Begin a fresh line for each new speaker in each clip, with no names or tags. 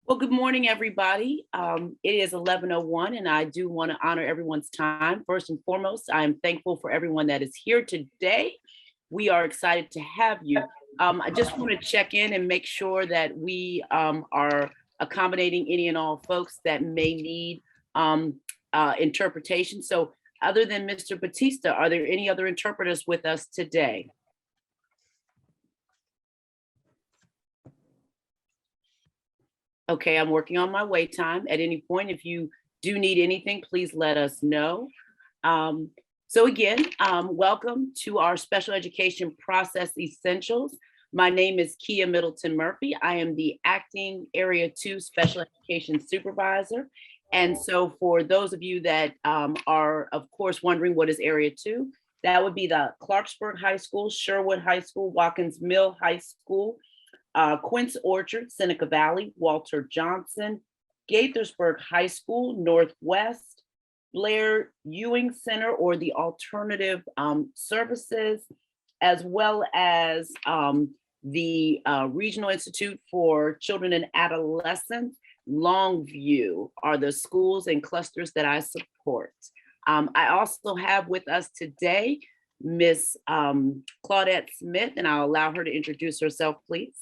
Well, good morning, everybody. It is 11:01, and I do want to honor everyone's time. First and foremost, I am thankful for everyone that is here today. We are excited to have you. I just want to check in and make sure that we are accommodating any and all folks that may need interpretation. So, other than Mr. Batista, are there any other interpreters with us today? Okay, I'm working on my wait time. At any point, if you do need anything, please let us know. So again, welcome to our special education process essentials. My name is Kia Middleton-Murphy. I am the acting Area 2 Special Education Supervisor. And so for those of you that are, of course, wondering what is Area 2, that would be the Clarksburg High School, Sherwood High School, Watkins Mill High School, Quince Orchard, Seneca Valley, Walter Johnson, Gaithersburg High School, Northwest, Blair Ewing Center, or the Alternative Services, as well as the Regional Institute for Children and Adolescents, Longview are the schools and clusters that I support. I also have with us today Miss Claudette Smith, and I'll allow her to introduce herself, please.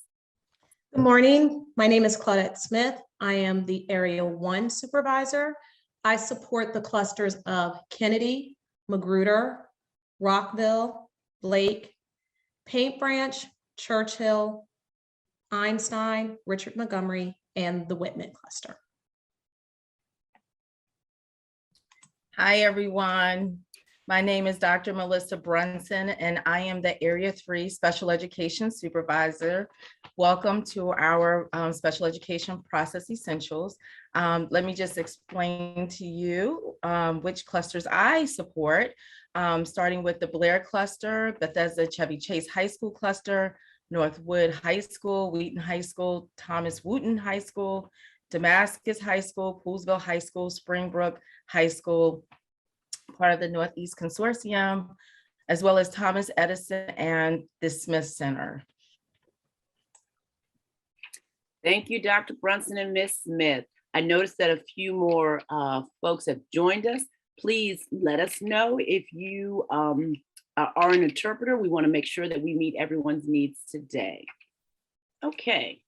Good morning. My name is Claudette Smith. I am the Area 1 Supervisor. I support the clusters of Kennedy, Magruder, Rockville, Blake, Paint Branch, Churchill, Einstein, Richard Montgomery, and the Whitman cluster.
Hi, everyone. My name is Dr. Melissa Brunson, and I am the Area 3 Special Education Supervisor. Welcome to our Special Education Process Essentials. Let me just explain to you which clusters I support, starting with the Blair cluster, Bethesda Chevy Chase High School cluster, Northwood High School, Wheaton High School, Thomas Wooten High School, Damascus High School, Poolsville High School, Springbrook High School, part of the Northeast Consortium, as well as Thomas Edison and the Smith Center.
Thank you, Dr. Brunson and Ms. Smith. I noticed that a few more folks have joined us. Please let us know if you are an interpreter. We want to make sure that we meet everyone's needs today. Okay.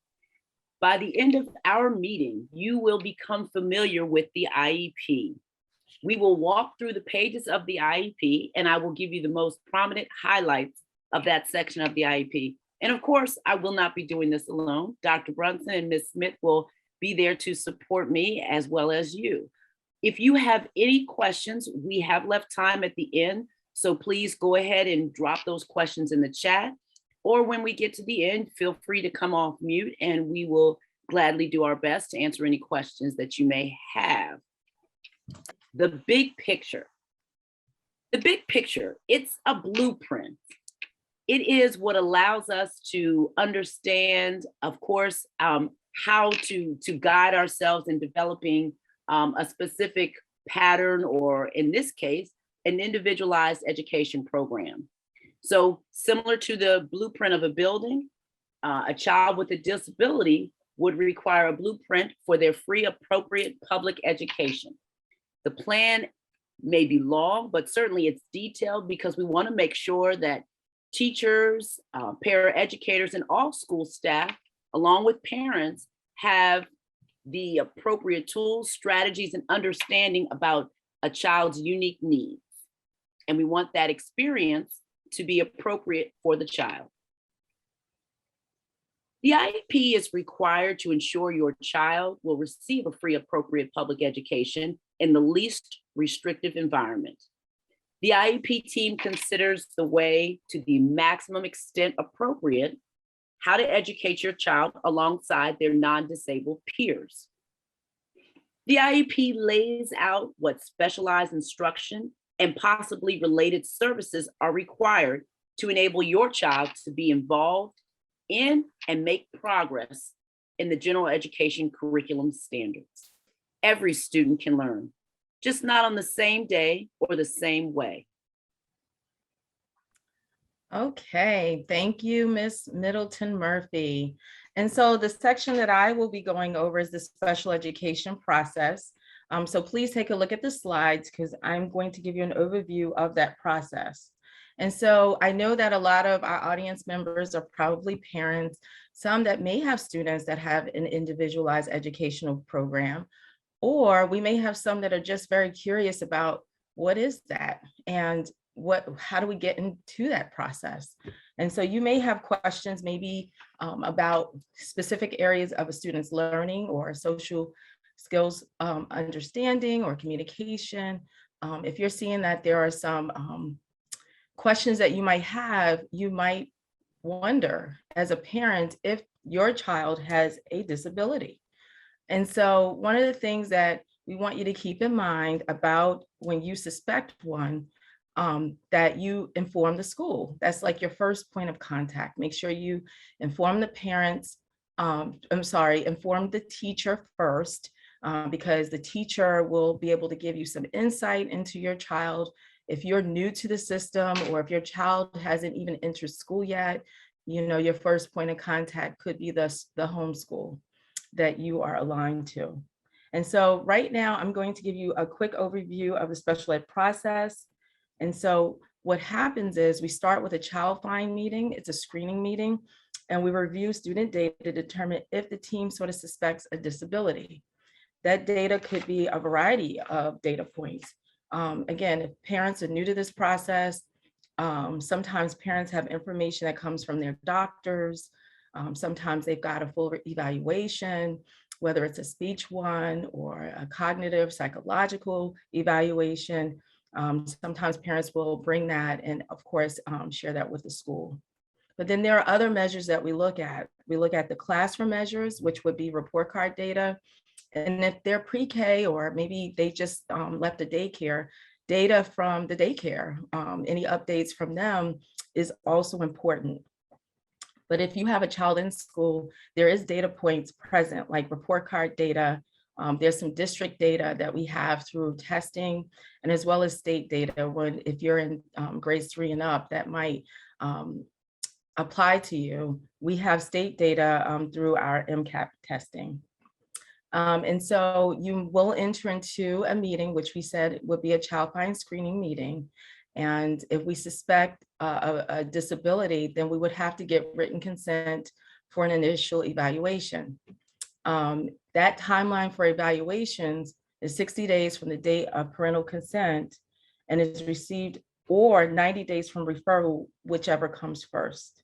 By the end of our meeting, you will become familiar with the IEP. We will walk through the pages of the IEP, and I will give you the most prominent highlights of that section of the IEP. And of course, I will not be doing this alone. Dr. Brunson and Ms. Smith will be there to support me as well as you. If you have any questions, we have left time at the end, so please go ahead and drop those questions in the chat. Or when we get to the end, feel free to come off mute and we will gladly do our best to answer any questions that you may have. The big picture. The big picture, it's a blueprint. It is what allows us to understand, of course, how to guide ourselves in developing a specific pattern, or in this case, an individualized education program. So similar to the blueprint of a building, a child with a disability would require a blueprint for their free, appropriate public education. The plan may be long, but certainly it's detailed because we want to make sure that teachers, paraeducators, and all school staff, along with parents, have the appropriate tools, strategies, and understanding about a child's unique needs. And we want that experience to be appropriate for the child. The IEP is required to ensure your child will receive a free, appropriate public education in the least restrictive environment. The IEP team considers the way to the maximum extent appropriate how to educate your child alongside their non-disabled peers. The IEP lays out what specialized instruction and possibly related services are required to enable your child to be involved in and make progress in the general education curriculum standards. Every student can learn, just not on the same day or the same way.
Okay, thank you, Ms. Middleton-Murphy. And so the section that I will be going over is the special education process. So please take a look at the slides because I'm going to give you an overview of that process. And so I know that a lot of our audience members are probably parents, some that may have students that have an individualized educational program, or we may have some that are just very curious about what is that and how do we get into that process? And so you may have questions maybe about specific areas of a student's learning or social skills understanding or communication. If you're seeing that there are some questions that you might have, you might wonder as a parent if your child has a disability. And so one of the things that we want you to keep in mind about when you suspect one, that you inform the school. That's like your first point of contact. Make sure you inform the parents, inform the teacher first, because the teacher will be able to give you some insight into your child. If you're new to the system or if your child hasn't even entered school yet, you know, your first point of contact could be the homeschool that you are aligned to. And so right now I'm going to give you a quick overview of the special ed process. And so what happens is we start with a child find meeting. It's a screening meeting, and we review student data to determine if the team sort of suspects a disability. That data could be a variety of data points. Again, if parents are new to this process, sometimes parents have information that comes from their doctors. Sometimes they've got a full evaluation, whether it's a speech one or a cognitive psychological evaluation. Sometimes parents will bring that and of course share that with the school. But then there are other measures that we look at. We look at the classroom measures, which would be report card data. And if they're pre-K or maybe they just left a daycare, data from the daycare, any updates from them is also important. But if you have a child in school, there is data points present, like report card data. There's some district data that we have through testing, and as well as state data if you're in grades 3 and up, that might apply to you. We have state data through our MCAP testing. And so you will enter into a meeting, which we said would be a child find screening meeting. And if we suspect a disability, then we would have to get written consent for an initial evaluation. That timeline for evaluations is 60 days from the date of parental consent and is received, or 90 days from referral, whichever comes first.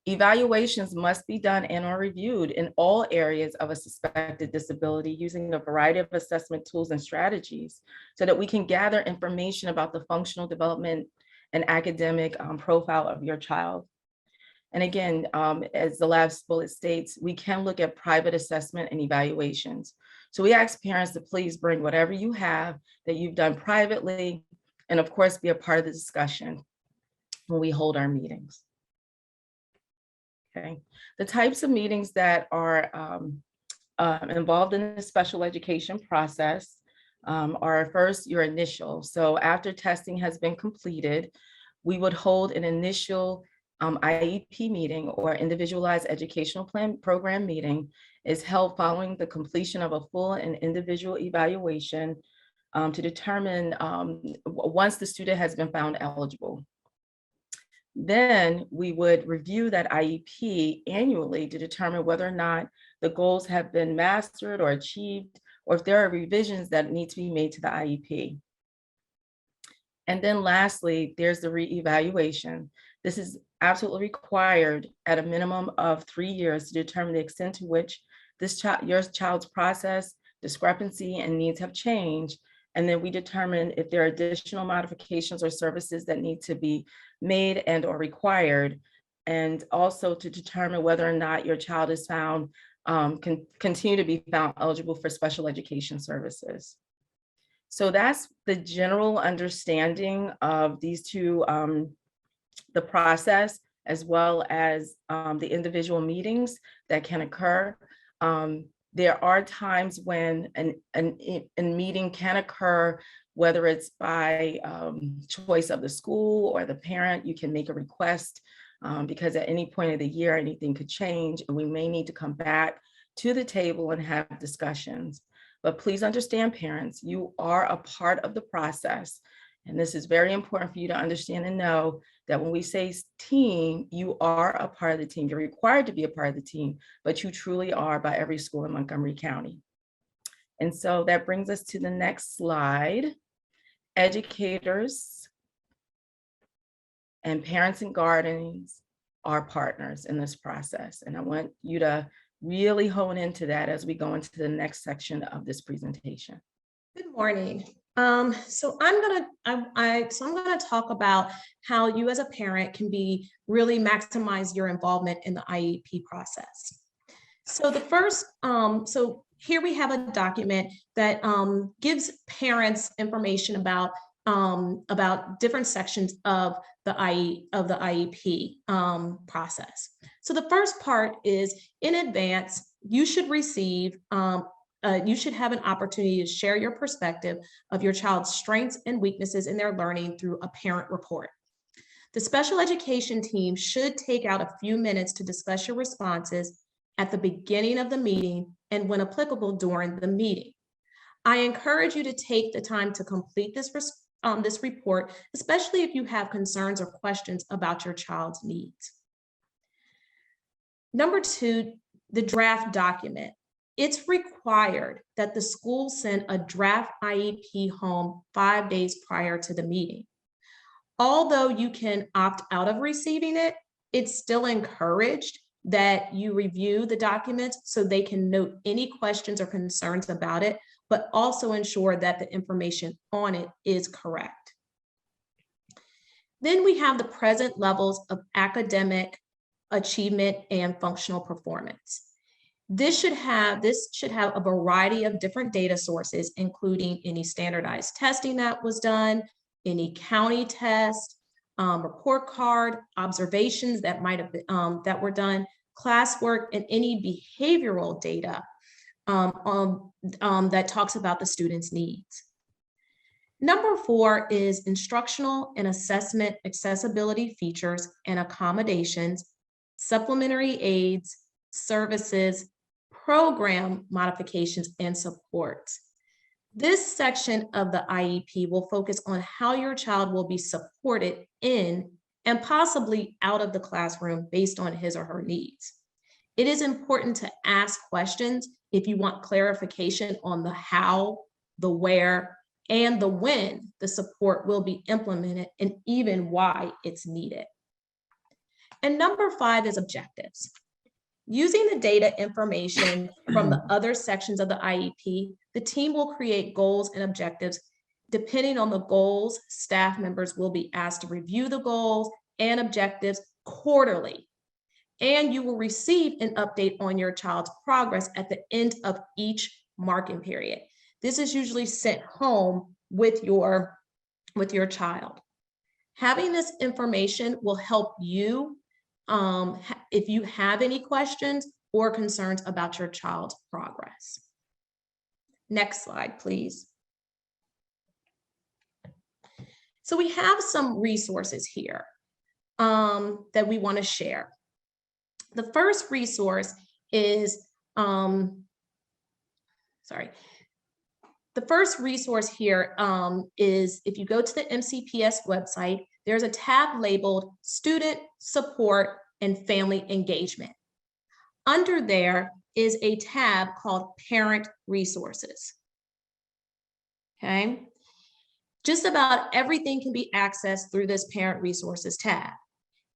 Evaluations must be done and or reviewed in all areas of a suspected disability using a variety of assessment tools and strategies so that we can gather information about the functional development and academic profile of your child. And again, as the last bullet states, we can look at private assessment and evaluations. So we ask parents to please bring whatever you have that you've done privately, and of course, be a part of the discussion when we hold our meetings. Okay, the types of meetings that are involved in the special education process are first your initial. So after testing has been completed, we would hold an initial IEP meeting, or individualized educational plan program meeting, is held following the completion of a full and individual evaluation to determine once the student has been found eligible. Then we would review that IEP annually to determine whether or not the goals have been mastered or achieved, or if there are revisions that need to be made to the IEP. And then lastly, there's the reevaluation. This is absolutely required at a minimum of 3 years to determine the extent to which your child's process, discrepancy, and needs have changed. And then we determine if there are additional modifications or services that need to be made and or required, and also to determine whether or not your child is found, can continue to be found eligible for special education services. So that's the general understanding of these two, the process, as well as the individual meetings that can occur. There are times when a meeting can occur whether it's by choice of the school or the parent. You can make a request because at any point of the year, anything could change, and we may need to come back to the table and have discussions. But please understand, parents, you are a part of the process. And this is very important for you to understand and know that when we say team, you are a part of the team. You're required to be a part of the team, but you truly are by every school in Montgomery County. And so that brings us to the next slide. Educators and parents and guardians are partners in this process. And I want you to really hone into that as we go into the next section of this presentation.
Good morning. So I'm gonna talk about how you as a parent can really maximize your involvement in the IEP process. So the first, so here we have a document that gives parents information about different sections of the IEP process. So the first part is, in advance, you should receive, you should have an opportunity to share your perspective of your child's strengths and weaknesses in their learning through a parent report. The special education team should take out a few minutes to discuss your responses at the beginning of the meeting and, when applicable, during the meeting. I encourage you to take the time to complete this report, especially if you have concerns or questions about your child's needs. Number two, the draft document. It's required that the school send a draft IEP home 5 days prior to the meeting. Although you can opt out of receiving it, it's still encouraged that you review the documents so they can note any questions or concerns about it, but also ensure that the information on it is correct. Then we have the present levels of academic achievement and functional performance. This should have a variety of different data sources, including any standardized testing that was done, any county test, report card, observations that might have been, that were done, classwork, and any behavioral data that talks about the student's needs. Number 4 is instructional and assessment accessibility features and accommodations, supplementary aids, services, program modifications, and supports. This section of the IEP will focus on how your child will be supported in and possibly out of the classroom based on his or her needs. It is important to ask questions if you want clarification on the how, the where, and the when the support will be implemented, and even why it's needed. And number 5 is objectives. Using the data information from the other sections of the IEP, the team will create goals and objectives. Depending on the goals, staff members will be asked to review the goals and objectives quarterly. And you will receive an update on your child's progress at the end of each marking period. This is usually sent home with your child. Having this information will help you if you have any questions or concerns about your child's progress. Next slide, please. So we have some resources here that we want to share. The first resource is, the first resource here is, if you go to the MCPS website, there's a tab labeled Student Support and Family Engagement. Under there is a tab called Parent Resources. Okay. Just about everything can be accessed through this Parent Resources tab.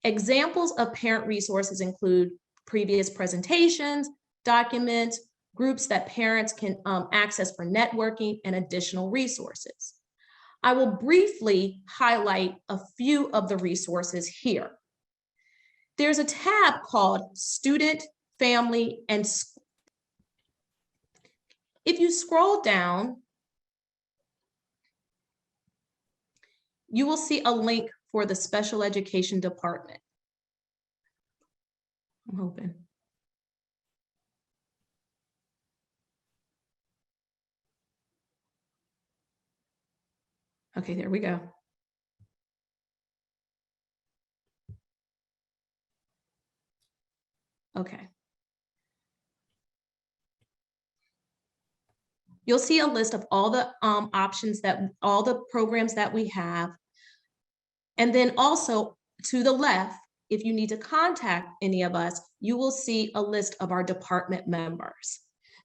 Examples of parent resources include previous presentations, documents, groups that parents can access for networking, and additional resources. I will briefly highlight a few of the resources here. There's a tab called Student, Family, and School. If you scroll down, you will see a link for the special education department. I'm hoping. Okay, there we go. Okay. You'll see a list of all the options all the programs that we have. And then also to the left, if you need to contact any of us, you will see a list of our department members.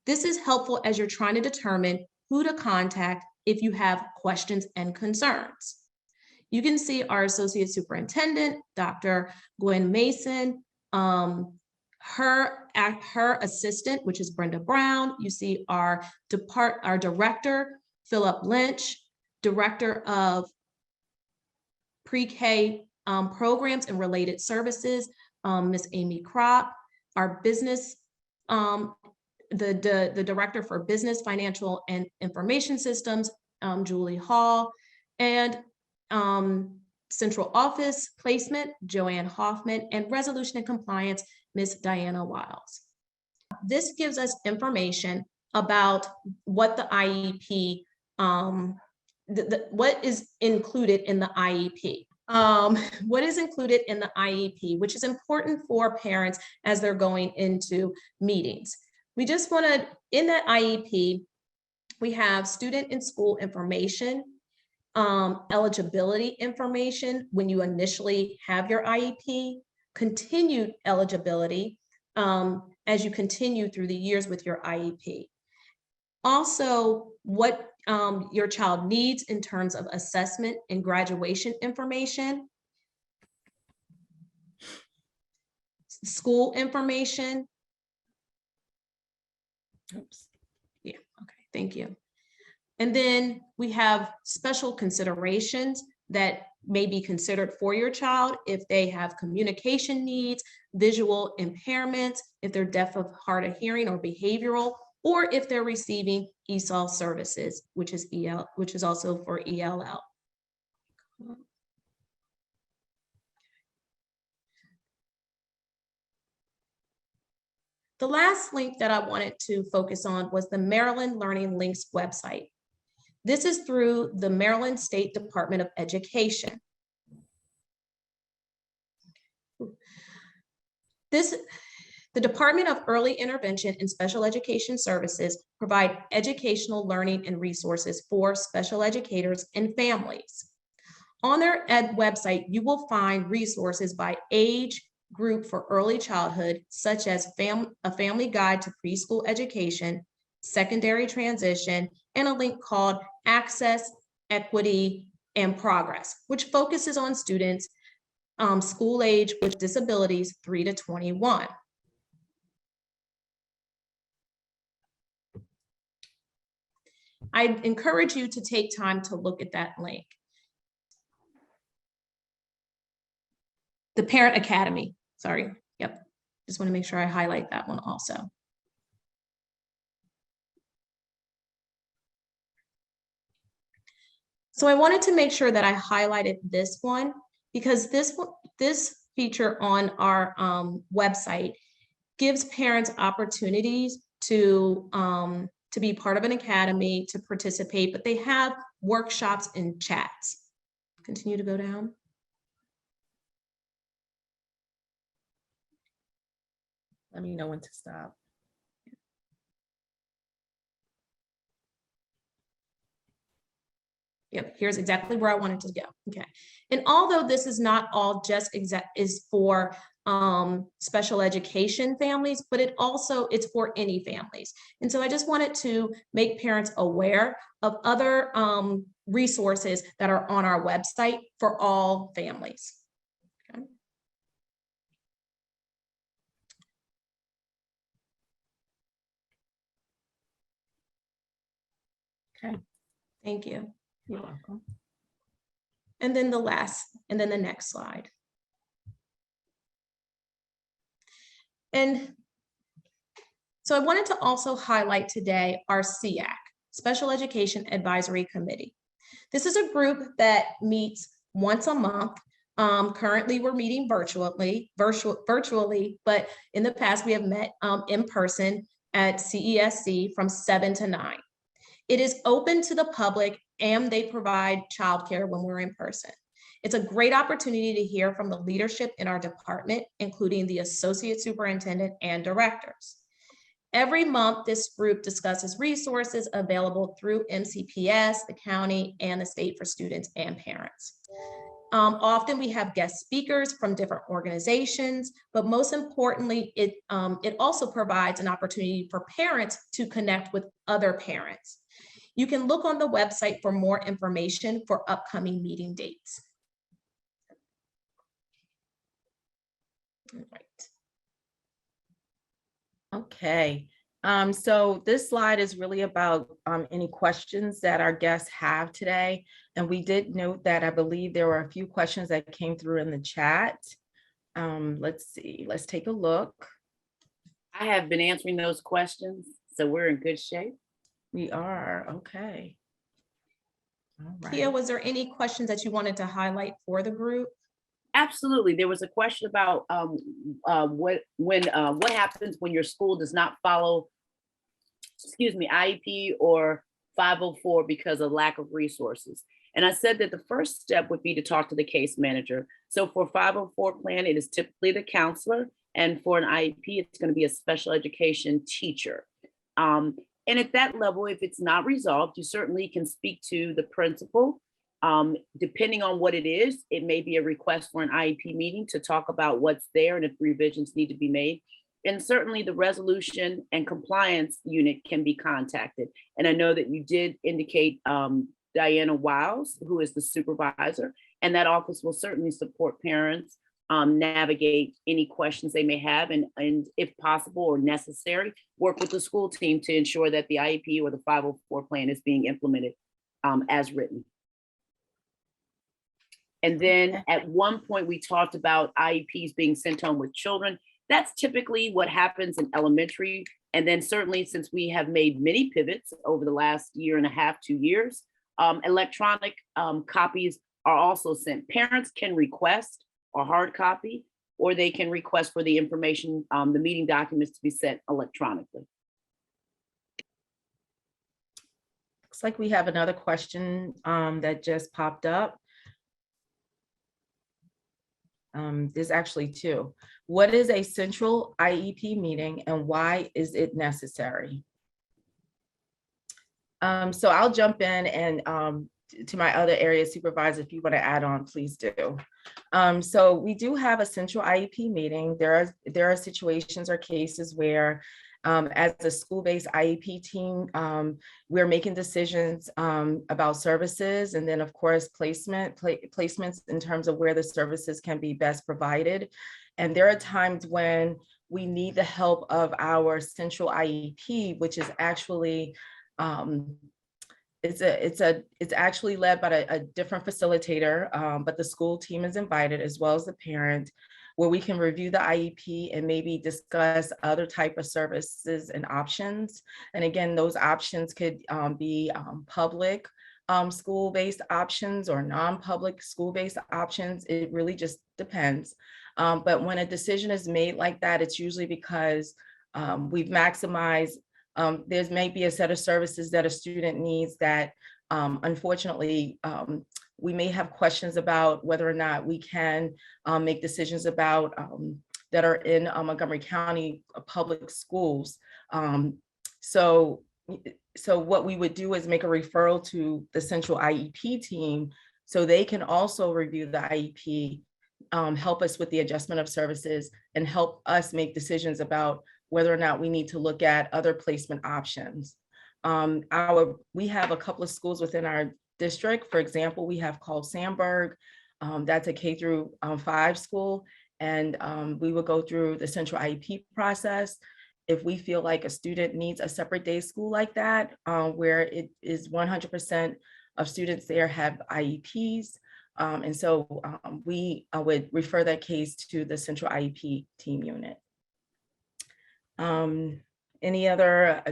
This is helpful as you're trying to determine who to contact if you have questions and concerns. You can see our Associate Superintendent, Dr. Gwen Mason, her assistant, which is Brenda Brown. You see our director, Philip Lynch, director of pre-K programs and related services, Ms. Amy Kropp, our business, the director for business, financial, and information systems, Julie Hall, and central office placement, Joanne Hoffman, and resolution and compliance, Ms. Diana Wiles. This gives us information about what the IEP, what is included in the IEP. What is included in the IEP, which is important for parents as they're going into meetings. We just want to, in that IEP, we have student and school information, eligibility information when you initially have your IEP, continued eligibility as you continue through the years with your IEP. Also, what your child needs in terms of assessment and graduation information, school information. Oops. Yeah, okay, thank you. And then we have special considerations that may be considered for your child if they have communication needs, visual impairments, if they're deaf of hard of hearing or behavioral, or if they're receiving ESOL services, which is also for ELL. The last link that I wanted to focus on was the Maryland Learning Links website. This is through the Maryland State Department of Education. The Department of Early Intervention and Special Education Services provide educational learning and resources for special educators and families. On their website, you will find resources by age group for early childhood, such as a family guide to preschool education, secondary transition, and a link called Access, Equity, and Progress, which focuses on students school age with disabilities 3 to 21. I encourage you to take time to look at that link. The Parent Academy, sorry, yep. Just want to make sure I highlight that one also. So I wanted to make sure that I highlighted this one because this feature on our website gives parents opportunities to be part of an academy, to participate, but they have workshops and chats. Continue to go down.
Let me know when to stop.
Yep, here's exactly where I wanted to go. Okay, and although this is not all just is for special education families, but it's for any families. And so I just wanted to make parents aware of other resources that are on our website for all families. Okay.
Okay.
Thank you.
You're welcome.
And then the next slide. And so I wanted to also highlight today our SEAC, Special Education Advisory Committee. This is a group that meets once a month. Currently we're meeting virtually, but in the past we have met in person at CESC from 7 to 9. It is open to the public and they provide childcare when we're in person. It's a great opportunity to hear from the leadership in our department, including the associate superintendent and directors. Every month, this group discusses resources available through MCPS, the county, and the state for students and parents. Often we have guest speakers from different organizations, but most importantly, it also provides an opportunity for parents to connect with other parents. You can look on the website for more information for upcoming meeting dates. All right.
Okay, so this slide is really about any questions that our guests have today. And we did note that I believe there were a few questions that came through in the chat. Let's see, let's take a look.
I have been answering those questions, so we're in good shape.
We are, okay. All
Kia,
right.
was there any questions that you wanted to highlight for the group?
Absolutely. There was a question about what happens when your school does not follow, IEP or 504 because of lack of resources. And I said that the first step would be to talk to the case manager. So for 504 plan, it is typically the counselor. And for an IEP, it's going to be a special education teacher. And at that level, if it's not resolved, you certainly can speak to the principal. Depending on what it is, it may be a request for an IEP meeting to talk about what's there and if revisions need to be made. And certainly the resolution and compliance unit can be contacted. And I know that you did indicate Diana Wiles, who is the supervisor, and that office will certainly support parents, navigate any questions they may have, and if possible or necessary, work with the school team to ensure that the IEP or the 504 plan is being implemented as written. And then at one point, we talked about IEPs being sent home with children. That's typically what happens in elementary. And then certainly since we have made many pivots over the last year and a half, 2 years, electronic copies are also sent. Parents can request a hard copy, or they can request for the information, the meeting documents to be sent electronically.
Looks like we have another question that just popped up. There's actually two. What is a central IEP meeting and why is it necessary? So I'll jump in and to my other area supervisor, if you want to add on, please do. So we do have a central IEP meeting. There are situations or cases where as a school-based IEP team, we're making decisions about services, and then of course placements in terms of where the services can be best provided. And there are times when we need the help of our central IEP, which is actually it's actually led by a different facilitator, but the school team is invited as well as the parent, where we can review the IEP and maybe discuss other type of services and options. And again, those options could be public school-based options or non-public school-based options. It really just depends. But when a decision is made like that, it's usually because we've maximized, there's maybe a set of services that a student needs that unfortunately, we may have questions about whether or not we can make decisions about that are in Montgomery County public schools. So what we would do is make a referral to the central IEP team so they can also review the IEP, help us with the adjustment of services, and help us make decisions about whether or not we need to look at other placement options. We have a couple of schools within our district. For example, we have called Sandburg. That's a K through 5 school. And we will go through the central IEP process. If we feel like a student needs a separate day school like that, where it is 100% of students there have IEPs. And so we would refer that case to the central IEP team unit. Any other,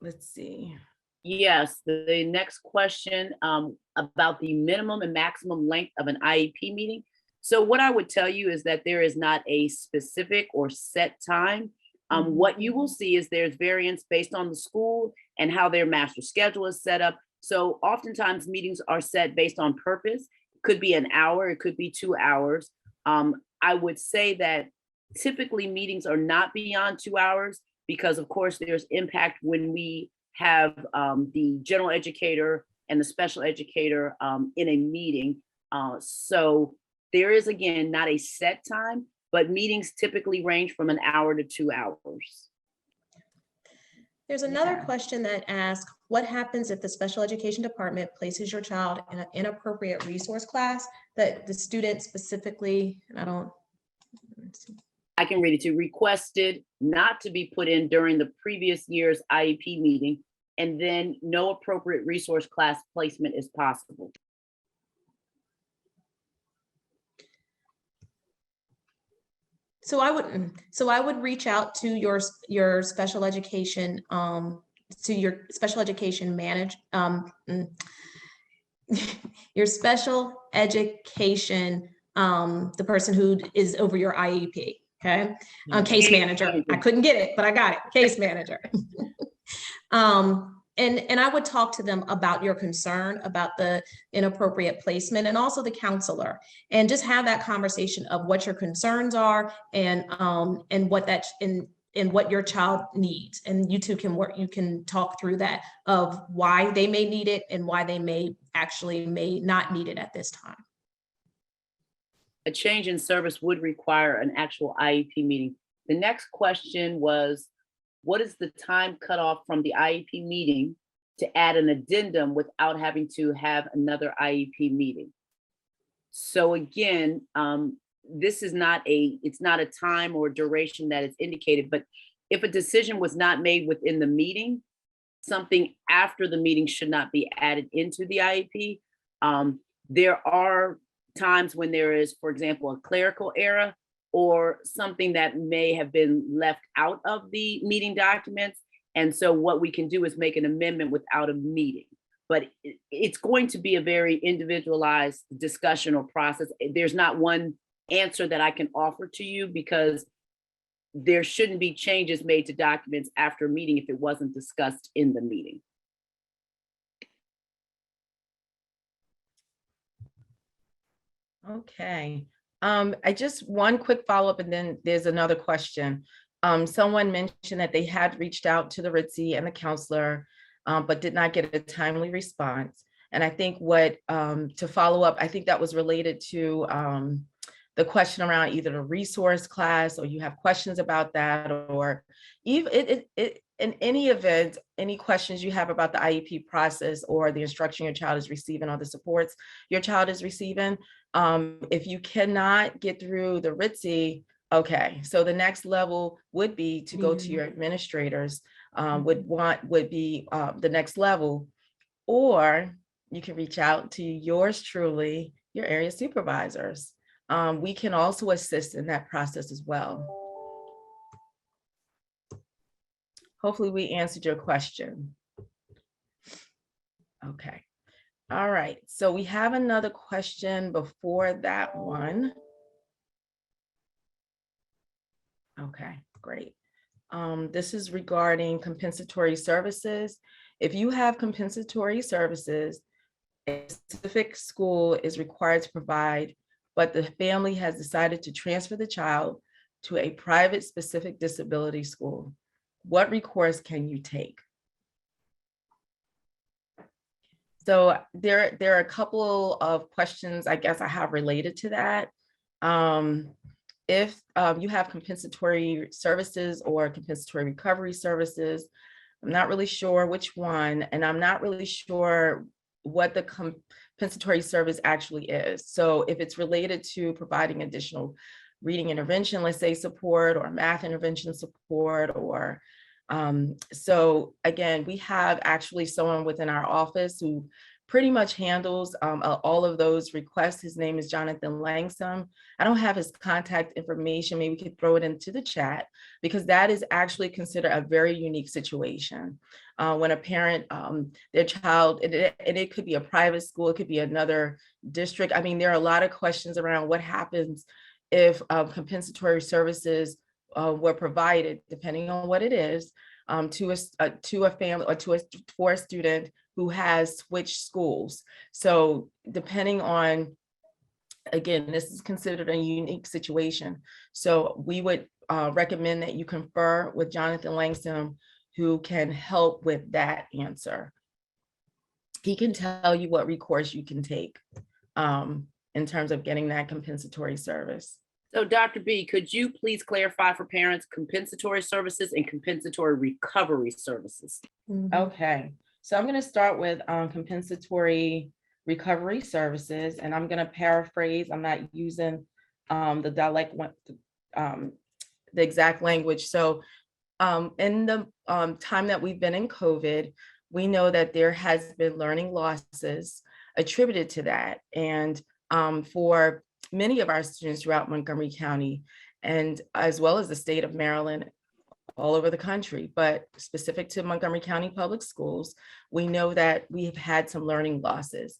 let's see.
Yes, the next question about the minimum and maximum length of an IEP meeting. So what I would tell you is that there is not a specific or set time. What you will see is there's variance based on the school and how their master schedule is set up. So oftentimes meetings are set based on purpose. Could be an hour, it could be 2 hours. I would say that typically meetings are not beyond 2 hours because of course there's impact when we have the general educator and the special educator in a meeting. So there is, again, not a set time, but meetings typically range from an hour to 2 hours.
There's another question that asks, what happens if the special education department places your child in an inappropriate resource class that the student specifically,
I can read it too, requested not to be put in during the previous year's IEP meeting, and then no appropriate resource class placement is possible.
So I would reach out to your special education, your special education, the person who is over your IEP, okay? Case manager, I couldn't get it, but I got it, case manager. And I would talk to them about your concern about the inappropriate placement, and also the counselor, and just have that conversation of what your concerns are and what your child needs. And you two can work, you can talk through that of why they may need it and why they may not need it at this time.
A change in service would require an actual IEP meeting. The next question was, what is the time cutoff from the IEP meeting to add an addendum without having to have another IEP meeting? So again, this is it's not a time or duration that is indicated, but if a decision was not made within the meeting, something after the meeting should not be added into the IEP. There are times when there is, for example, a clerical error or something that may have been left out of the meeting documents. And so what we can do is make an amendment without a meeting. But it's going to be a very individualized discussion or process. There's not one answer that I can offer to you because there shouldn't be changes made to documents after a meeting if it wasn't discussed in the meeting.
Okay. I just one quick follow-up and then there's another question. Someone mentioned that they had reached out to the RITC and the counselor, but did not get a timely response. And I think to follow up, I think that was related to the question around either the resource class, or you have questions about that, or even in any event, any questions you have about the IEP process or the instruction your child is receiving or the supports your child is receiving. If you cannot get through the RITC, okay, so the next level would be to go to your administrators, would be the next level, or you can reach out to yours truly, your area supervisors. We can also assist in that process as well. Hopefully we answered your question. Okay. All right, so we have another question before that one. Okay, great. This is regarding compensatory services. If you have compensatory services, a specific school is required to provide, but the family has decided to transfer the child to a private specific disability school, what recourse can you take? So there are a couple of questions I guess I have related to that. If you have compensatory services or compensatory recovery services, I'm not really sure which one, and I'm not really sure what the compensatory service actually is. So if it's related to providing additional reading intervention, let's say support, or math intervention support, or so again, we have actually someone within our office who pretty much handles all of those requests. His name is Jonathan Langsam. I don't have his contact information. Maybe we could throw it into the chat, because that is actually considered a very unique situation. When a parent, their child, and it could be a private school, it could be another district. I mean, there are a lot of questions around what happens if compensatory services were provided, depending on what it is, to a family or for a student who has switched schools. So depending on, again, this is considered a unique situation. So we would recommend that you confer with Jonathan Langston, who can help with that answer. He can tell you what recourse you can take in terms of getting that compensatory service.
So Dr. B, could you please clarify for parents compensatory services and compensatory recovery services?
Okay, so I'm going to start with compensatory recovery services, and I'm going to paraphrase. I'm not using the dialect, the exact language. So in the time that we've been in COVID, we know that there has been learning losses attributed to that. And for many of our students throughout Montgomery County, and as well as the state of Maryland, all over the country, but specific to Montgomery County Public Schools, we know that we have had some learning losses.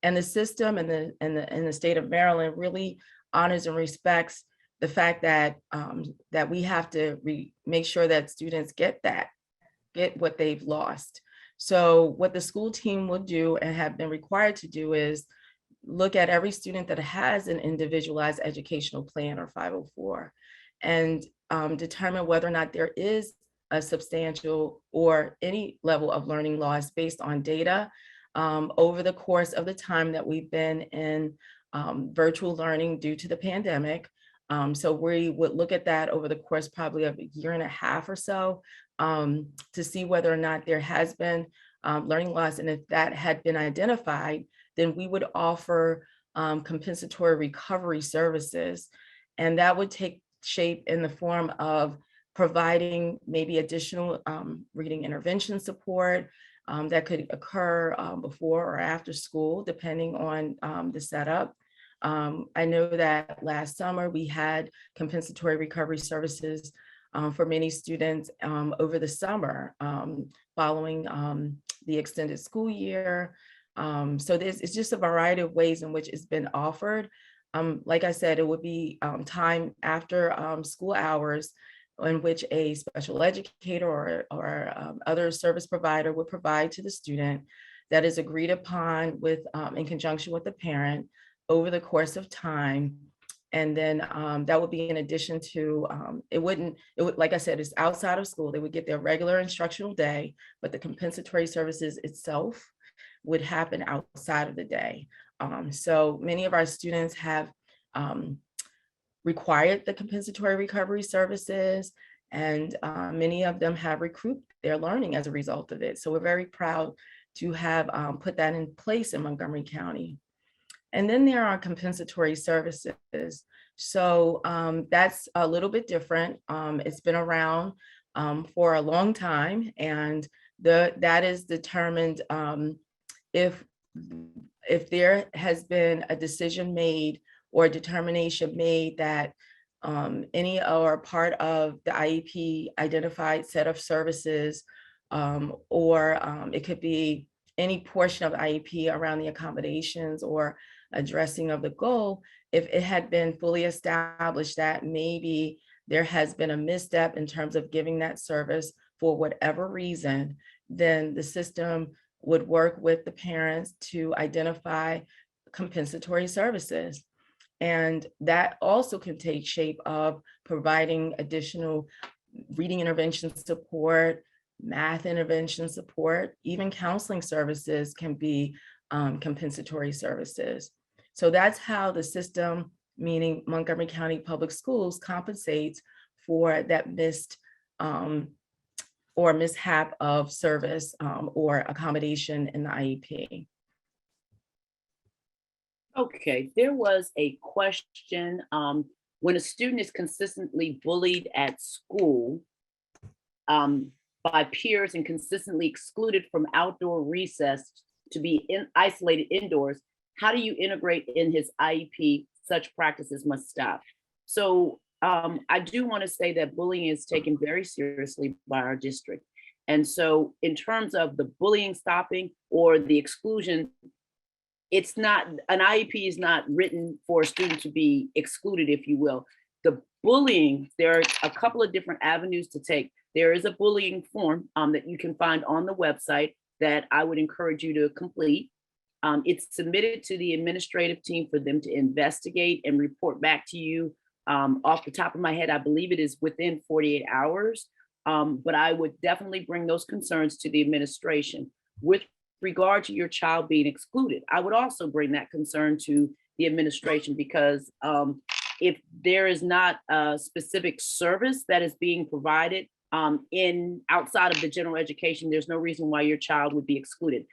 And the system and the state of Maryland really honors and respects the fact that that we have to make sure that students get what they've lost. So what the school team will do and have been required to do is look at every student that has an individualized educational plan or 504 and determine whether or not there is a substantial or any level of learning loss based on data over the course of the time that we've been in virtual learning due to the pandemic. So we would look at that over the course probably of a year and a half or so to see whether or not there has been learning loss. And if that had been identified, then we would offer compensatory recovery services. And that would take shape in the form of providing maybe additional reading intervention support that could occur before or after school, depending on the setup. I know that last summer we had compensatory recovery services for many students over the summer following the extended school year. So it's just a variety of ways in which it's been offered. Like I said, it would be time after school hours in which a special educator or other service provider would provide to the student that is agreed upon with in conjunction with the parent over the course of time. And then that would be in addition to, like I said, it's outside of school. They would get their regular instructional day, but the compensatory services itself would happen outside of the day. So many of our students have required the compensatory recovery services, and many of them have recouped their learning as a result of it. So we're very proud to have put that in place in Montgomery County. And then there are compensatory services. So that's a little bit different. It's been around for a long time, and that is determined if there has been a decision made or a determination made that any or part of the IEP identified set of services, or it could be any portion of the IEP around the accommodations or addressing of the goal, if it had been fully established that maybe there has been a misstep in terms of giving that service for whatever reason, then the system would work with the parents to identify compensatory services. And that also can take shape of providing additional reading intervention support, math intervention support, even counseling services can be compensatory services. So that's how the system, meaning Montgomery County Public Schools, compensates for that missed or mishap of service or accommodation in the IEP.
Okay, there was a question. When a student is consistently bullied at school by peers and consistently excluded from outdoor recess to be isolated indoors, how do you integrate in his IEP such practices must stop? So I do want to say that bullying is taken very seriously by our district. And so in terms of the bullying stopping or the exclusion, it's not, an IEP is not written for a student to be excluded, if you will. The Bullying, there are a couple of different avenues to take. There is a bullying form that you can find on the website that I would encourage you to complete. It's submitted to the administrative team for them to investigate and report back to you. Off the top of my head, I believe it is within 48 hours. But I would definitely bring those concerns to the administration. With regard to your child being excluded, I would also bring that concern to the administration because if there is not a specific service that is being provided in outside of the general education, there's no reason why your child would be excluded.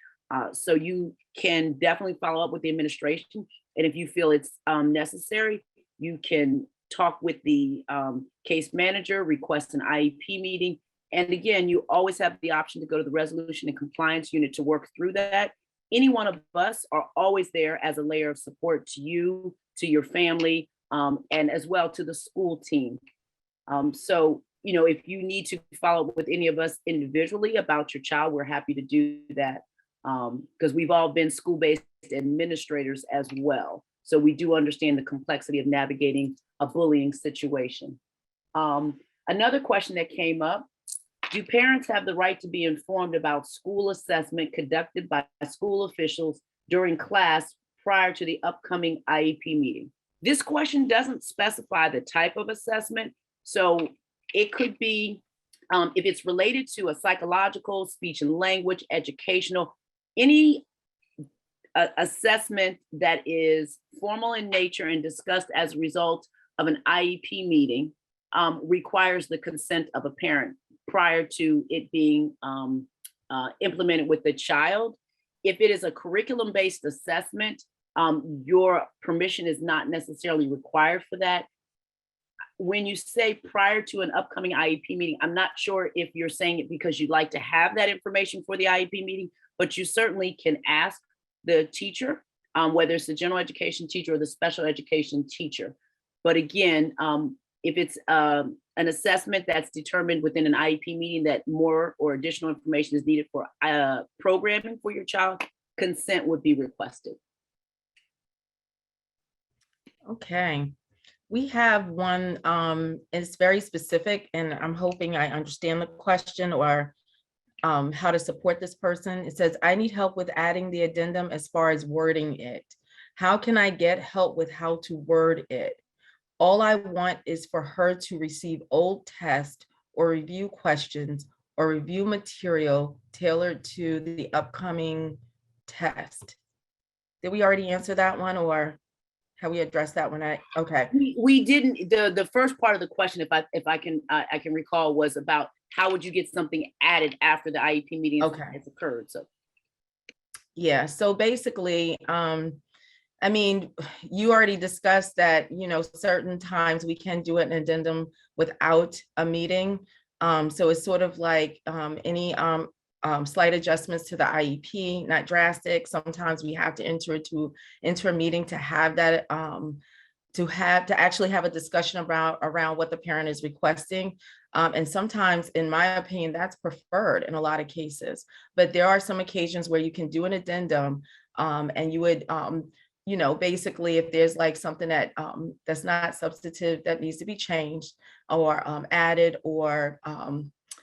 So you can definitely follow up with the administration. And if you feel it's necessary, you can talk with the case manager, request an IEP meeting. And again, you always have the option to go to the resolution and compliance unit to work through that. Any one of us are always there as a layer of support to you, to your family, and as well to the school team. So, you know, if you need to follow up with any of us individually about your child, we're happy to do that because we've all been school-based administrators as well. So we do understand the complexity of navigating a bullying situation. Another question that came up, do parents have the right to be informed about school assessment conducted by school officials during class prior to the upcoming IEP meeting? This question doesn't specify the type of assessment. So it could be, if it's related to a psychological, speech and language, educational, any assessment that is formal in nature and discussed as a result of an IEP meeting requires the consent of a parent prior to it being implemented with the child. If it is a curriculum-based assessment, your permission is not necessarily required for that. When you say prior to an upcoming IEP meeting, I'm not sure if you're saying it because you'd like to have that information for the IEP meeting, but you certainly can ask the teacher, whether it's the general education teacher or the special education teacher. But again, if it's an assessment that's determined within an IEP meeting that more or additional information is needed for programming for your child, consent would be requested.
Okay. We have one, it's very specific, and I'm hoping I understand the question or how to support this person. It says, I need help with adding the addendum as far as wording it. How can I get help with how to word it? All I want is for her to receive old test or review questions or review material tailored to the upcoming test. Did we already answer that one, or have we addressed that one? Okay.
We didn't. The first part of the question, if I can recall, was about how would you get something added after the IEP meeting has occurred. So
yeah, so basically, I mean, you already discussed that, you know, certain times we can do an addendum without a meeting. So it's sort of like any slight adjustments to the IEP, not drastic. Sometimes we have to enter a meeting to have that, to actually have a discussion around what the parent is requesting. And sometimes, in my opinion, that's preferred in a lot of cases. But there are some occasions where you can do an addendum and you would, you know, basically, if there's like something that that's not substantive that needs to be changed or added, or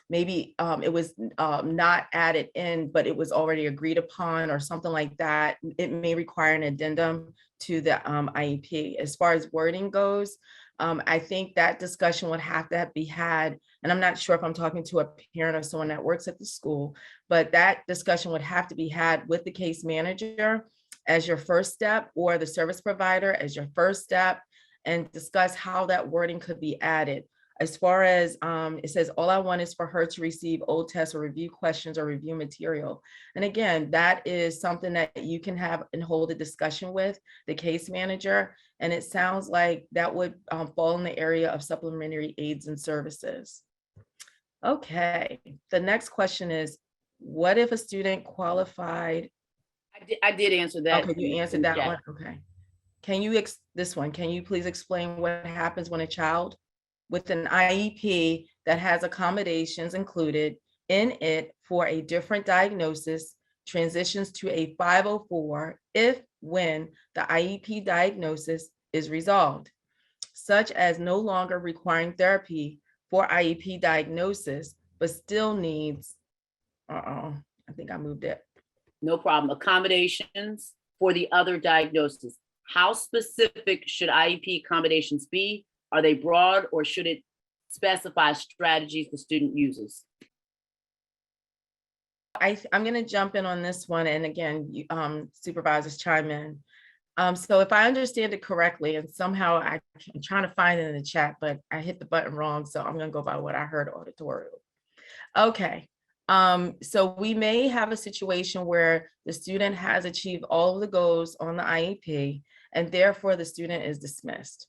maybe it was not added in, but it was already agreed upon or something like that, it may require an addendum to the IEP. As far as wording goes, I think that discussion would have to be had, and I'm not sure if I'm talking to a parent or someone that works at the school, but that discussion would have to be had with the case manager as your first step, or the service provider as your first step, and discuss how that wording could be added. As far as it says, all I want is for her to receive old tests or review questions or review material. And again, that is something that you can have and hold a discussion with the case manager. And it sounds like that would fall in the area of supplementary aids and services. Okay, the next question is, what if a student qualified?
I did answer that.
Okay, you answered that one. Okay. Can you, this one, can you please explain what happens when a child with an IEP that has accommodations included in it for a different diagnosis transitions to a 504 when the IEP diagnosis is resolved? such as no longer requiring therapy for IEP diagnosis, but still needs, I think I moved it.
No problem. Accommodations for the other diagnosis. How specific should IEP accommodations be? Are they broad, or should it specify strategies the student uses?
I'm going to jump in on this one. And again, supervisors chime in. So if I understand it correctly, and somehow I'm trying to find it in the chat, but I hit the button wrong. So I'm going to go by what I heard auditorial. Okay. So we may have a situation where the student has achieved all of the goals on the IEP, and therefore the student is dismissed.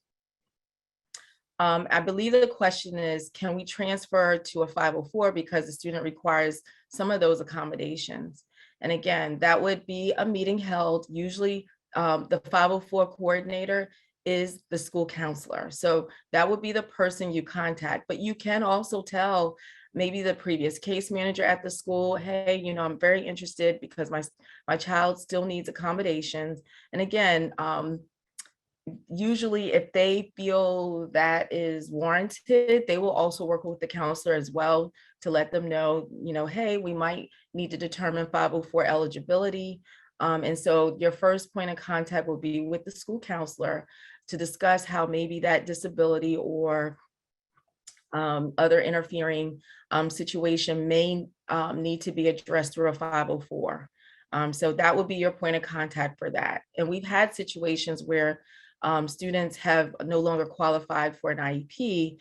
I believe the question is, can we transfer to a 504 because the student requires some of those accommodations? And again, that would be a meeting held. Usually the 504 coordinator is the school counselor. So that would be the person you contact, but you can also tell maybe the previous case manager at the school, hey, I'm very interested because my child still needs accommodations. And again, usually if they feel that is warranted, they will also work with the counselor as well to let them know, hey, we might need to determine 504 eligibility. And so your first point of contact will be with the school counselor to discuss how maybe that disability or other interfering situation may need to be addressed through a 504. So that would be your point of contact for that. And we've had situations where students have no longer qualified for an IEP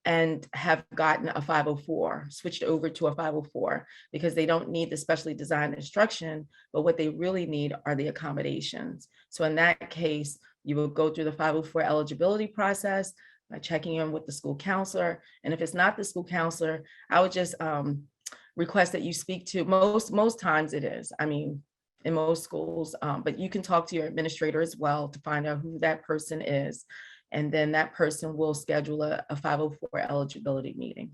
and have gotten a 504, switched over to a 504 because they don't need the specially designed instruction, but what they really need are the accommodations. So in that case, you will go through the 504 eligibility process by checking in with the school counselor. And if it's not the school counselor, I would just request that you speak to, most times it is, in most schools, but you can talk to your administrator as well to find out who that person is. And then that person will schedule a 504 eligibility meeting.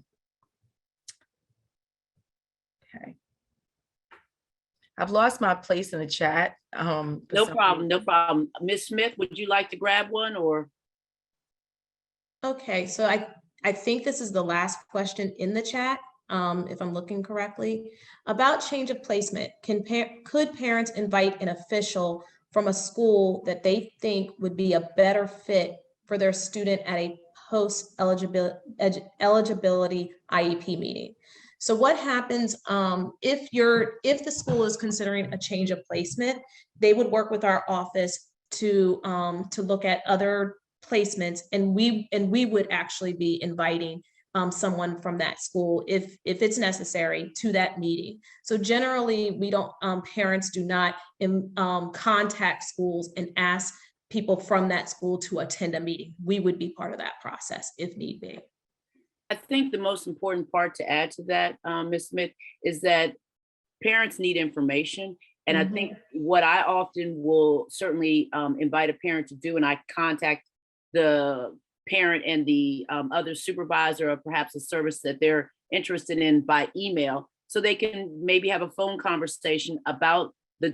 Okay. I've lost my place in the chat.
No problem, no problem. Ms. Smith, would you like to grab one or?
Okay, so I think this is the last question in the chat, if I'm looking correctly. About change of placement, could parents invite an official from a school that they think would be a better fit for their student at a post-eligibility IEP meeting? So what happens if the school is considering a change of placement, they would work with our office to look at other placements, and we would actually be inviting someone from that school if it's necessary to that meeting. So generally, we don't parents do not contact schools and ask people from that school to attend a meeting. We would be part of that process if need be.
I think the most important part to add to that, Ms. Smith, is that parents need information. And I think what I often will certainly invite a parent to do, and I contact the parent and the other supervisor or perhaps a service that they're interested in by email, so they can maybe have a phone conversation about the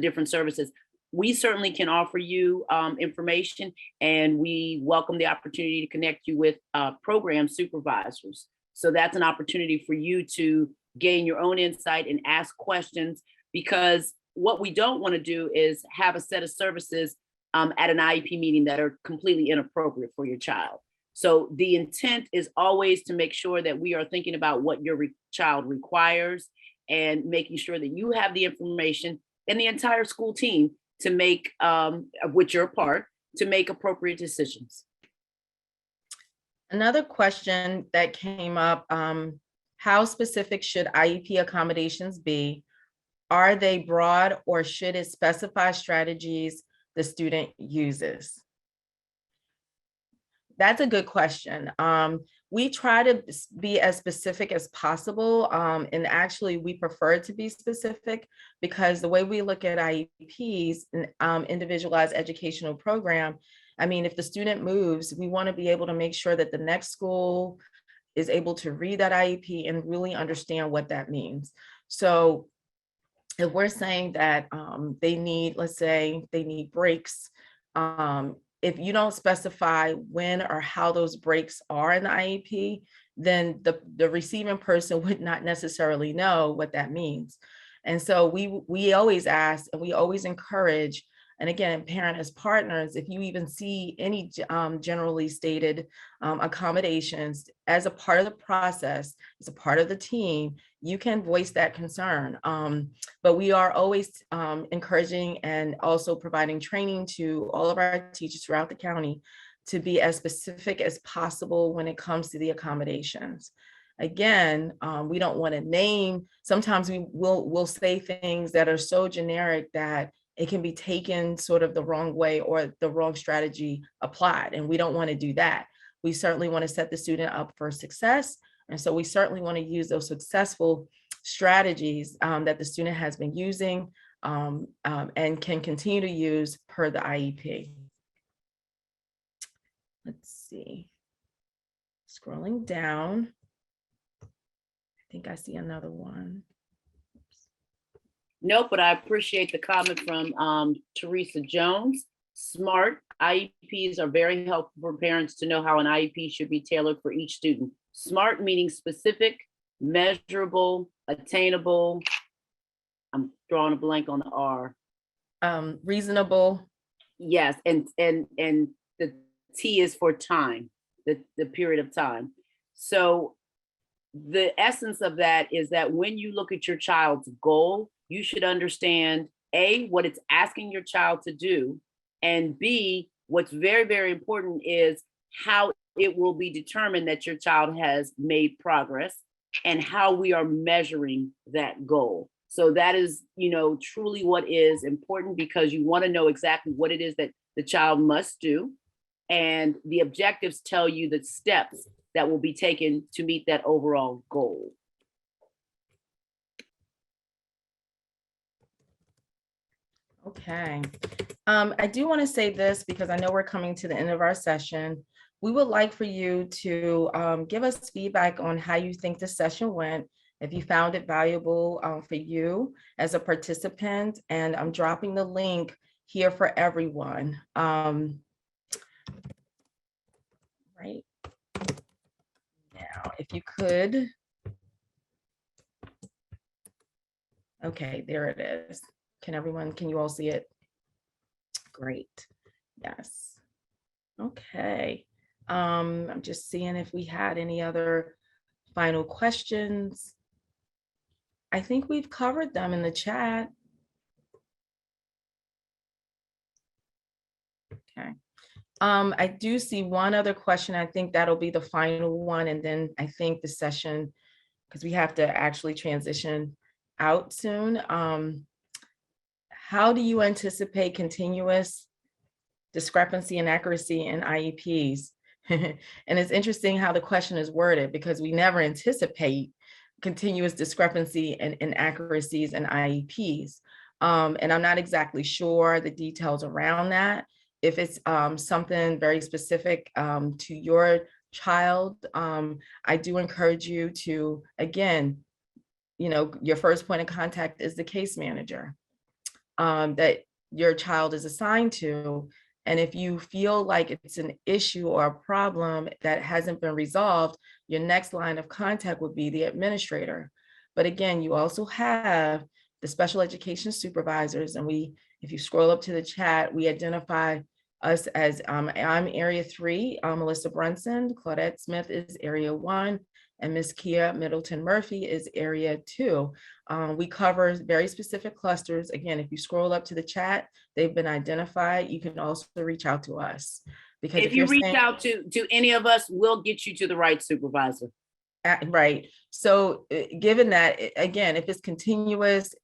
different services. We certainly can offer you information, and we welcome the opportunity to connect you with program supervisors. So that's an opportunity for you to gain your own insight and ask questions, because what we don't want to do is have a set of services at an IEP meeting that are completely inappropriate for your child. So the intent is always to make sure that we are thinking about what your child requires and making sure that you have the information and the entire school team to make, which you're a part, to make appropriate decisions.
Another question that came up, how specific should IEP accommodations be? Are they broad, or should it specify strategies the student uses? That's a good question. We try to be as specific as possible. And actually we prefer to be specific because the way we look at IEPs, individualized educational program, if the student moves, we want to be able to make sure that the next school is able to read that IEP and really understand what that means. So if we're saying that they need, let's say they need breaks if you don't specify when or how those breaks are in the IEP, then the receiving person would not necessarily know what that means. And so we always ask and we always encourage, and again, parent as partners, if you even see any generally stated accommodations as a part of the process, as a part of the team, you can voice that concern. But we are always encouraging and also providing training to all of our teachers throughout the county to be as specific as possible when it comes to the accommodations. Again, we don't want to name, sometimes we'll say things that are so generic that it can be taken sort of the wrong way or the wrong strategy applied. And we don't want to do that. We certainly want to set the student up for success. And so we certainly want to use those successful strategies that the student has been using and can continue to use per the IEP. Let's see. Scrolling down. I think I see another one.
Nope, but I appreciate the comment from Teresa Jones. SMART IEPs are very helpful for parents to know how an IEP should be tailored for each student. SMART meaning specific, measurable, attainable. I'm drawing a blank on the R.
Reasonable.
Yes, and the T is for time, the period of time. So the essence of that is that when you look at your child's goal, you should understand A, what it's asking your child to do, and B, what's very, very important is how it will be determined that your child has made progress and how we are measuring that goal. So that is, truly what is important, because you want to know exactly what it is that the child must do. And the objectives tell you the steps that will be taken to meet that overall goal.
Okay. I do want to say this because I know we're coming to the end of our session. We would like for you to give us feedback on how you think the session went, if you found it valuable for you as a participant, and I'm dropping the link here for everyone. Right now, if you could. Okay, there it is. Can you all see it? Great. Yes. Okay. I'm just seeing if we had any other final questions. I think we've covered them in the chat. Okay. I do see one other question. I think that'll be the final one. And then I think the session, because we have to actually transition out soon. How do you anticipate continuous discrepancy and accuracy in IEPs? And it's interesting how the question is worded, because we never anticipate continuous discrepancy and inaccuracies in IEPs. And I'm not exactly sure the details around that. If it's something very specific to your child, I do encourage you to, again, your first point of contact is the case manager that your child is assigned to. And if you feel like it's an issue or a problem that hasn't been resolved, your next line of contact would be the administrator. But again, you also have the special education supervisors. And if you scroll up to the chat, we identify us as, I'm Area 3, Melissa Brunson, Claudette Smith is Area 1, and Ms. Kia Middleton-Murphy is Area 2. We cover very specific clusters. Again, if you scroll up to the chat, they've been identified. You can also reach out to us. Because
if you reach out to any of us, we'll get you to the right supervisor.
Right. So given that, again, if it's continuous,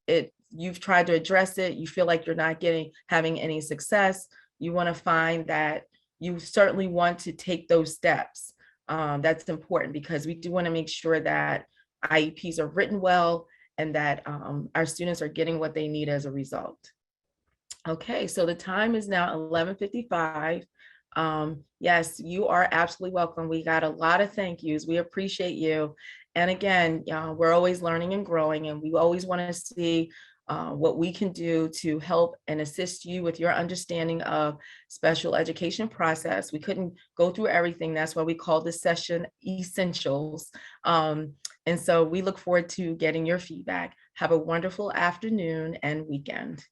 you've tried to address it, you feel like you're not having any success, you want to find that you certainly want to take those steps. That's important, because we do want to make sure that IEPs are written well and that our students are getting what they need as a result. Okay, so the time is now 11:55. Yes, you are absolutely welcome. We got a lot of thank yous. We appreciate you. And again, we're always learning and growing, and we always want to see what we can do to help and assist you with your understanding of special education process. We couldn't go through everything. That's why we call this session Essentials. And so we look forward to getting your feedback. Have a wonderful afternoon and weekend.